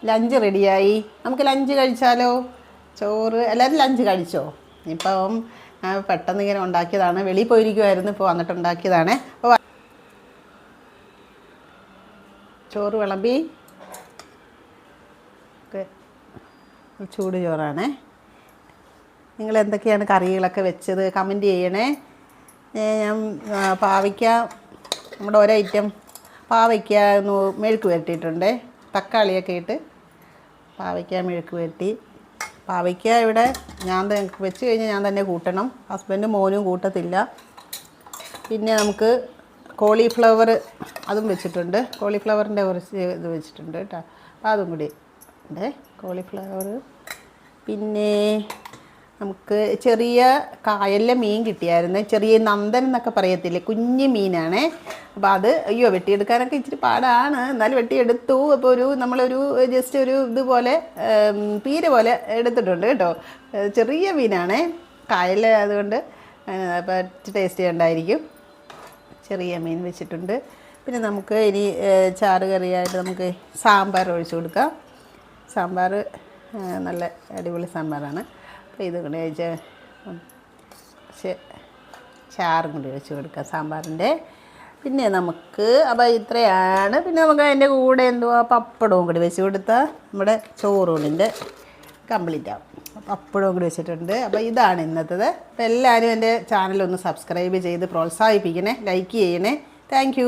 Lunch റെഡിയായി. നമുക്ക് lunch കഴിച്ചാലോ? ചോറ് എല്ലാവരും ലഞ്ച് കഴിച്ചോ? ഇപ്പം പെട്ടെന്ന് ഇങ്ങനെ ഉണ്ടാക്കിയതാണ്. വെളിയിൽ പോയിരിക്കുമായിരുന്നു, ഇപ്പോൾ വന്നിട്ട് ഉണ്ടാക്കിയതാണ്. അപ്പോൾ ചോറ് വിളമ്പി, ചൂട് ചോറാണേ. നിങ്ങൾ എന്തൊക്കെയാണ് കറികളൊക്കെ വെച്ചത് കമൻറ്റ് ചെയ്യണേ. ഞാൻ പാവയ്ക്ക, നമ്മുടെ ഓരോ ഐറ്റം പാവയ്ക്ക മെഴുക്ക് പുരട്ടിയിട്ടുണ്ട്. തക്കാളിയൊക്കെ ഇട്ട് പാവയ്ക്ക മെഴുക്ക് പുരട്ടി. പാവയ്ക്ക ഇവിടെ ഞാൻ വെച്ച് കഴിഞ്ഞാൽ ഞാൻ തന്നെ കൂട്ടണം. ഹസ്ബൻഡും മോനും കൂട്ടത്തില്ല. പിന്നെ നമുക്ക് കോളിഫ്ലവർ അതും വെച്ചിട്ടുണ്ട്. കോളിഫ്ലവറിൻ്റെ കുറച്ച് ഇത് വെച്ചിട്ടുണ്ട് കേട്ടോ. അപ്പോൾ അതും കൂടി ഉണ്ട്, കോളിഫ്ലവർ. പിന്നെ നമുക്ക് ചെറിയ കായലിലെ മീൻ കിട്ടിയായിരുന്നു. ചെറിയ നന്ദൻ എന്നൊക്കെ പറയത്തില്ലേ, കുഞ്ഞ് മീനാണേ. അപ്പോൾ അത് വെട്ടിയെടുക്കാനൊക്കെ ഇച്ചിരി പാടാണ്, എന്നാലും വെട്ടിയെടുത്തു. അപ്പോൾ നമ്മളൊരു ജസ്റ്റ് ഒരു ഇതുപോലെ പീര പോലെ എടുത്തിട്ടുണ്ട് കേട്ടോ. ചെറിയ മീനാണേ, കായൽ അതുകൊണ്ട് അപ്പോൾ ടേസ്റ്റ് ഉണ്ടായിരിക്കും. ചെറിയ മീൻ വെച്ചിട്ടുണ്ട്. പിന്നെ നമുക്ക് ഇനി ചാറ് കറിയായിട്ട് നമുക്ക് സാമ്പാർ ഒഴിച്ചു കൊടുക്കാം. സാമ്പാർ നല്ല അടിപൊളി സാമ്പാറാണ്. അപ്പോൾ ഇത് കൊണ്ട് കഴിച്ച് ചാറും കൂടി വെച്ച് കൊടുക്കാം സാമ്പാറിൻ്റെ. പിന്നെ നമുക്ക് അപ്പോൾ ഇത്രയാണ്. പിന്നെ നമുക്ക് അതിൻ്റെ കൂടെ പപ്പടവും കൂടി വെച്ച് കൊടുത്താൽ നമ്മുടെ ചോറൂണിൻ്റെ കംപ്ലീറ്റ് ആവും. പപ്പടവും കൂടി വെച്ചിട്ടുണ്ട്. അപ്പോൾ ഇതാണ് ഇന്നത്തേത്. അപ്പോൾ എല്ലാവരും എൻ്റെ ചാനലൊന്ന് സബ്സ്ക്രൈബ് ചെയ്ത് പ്രോത്സാഹിപ്പിക്കണേ, ലൈക്ക് ചെയ്യണേ. താങ്ക്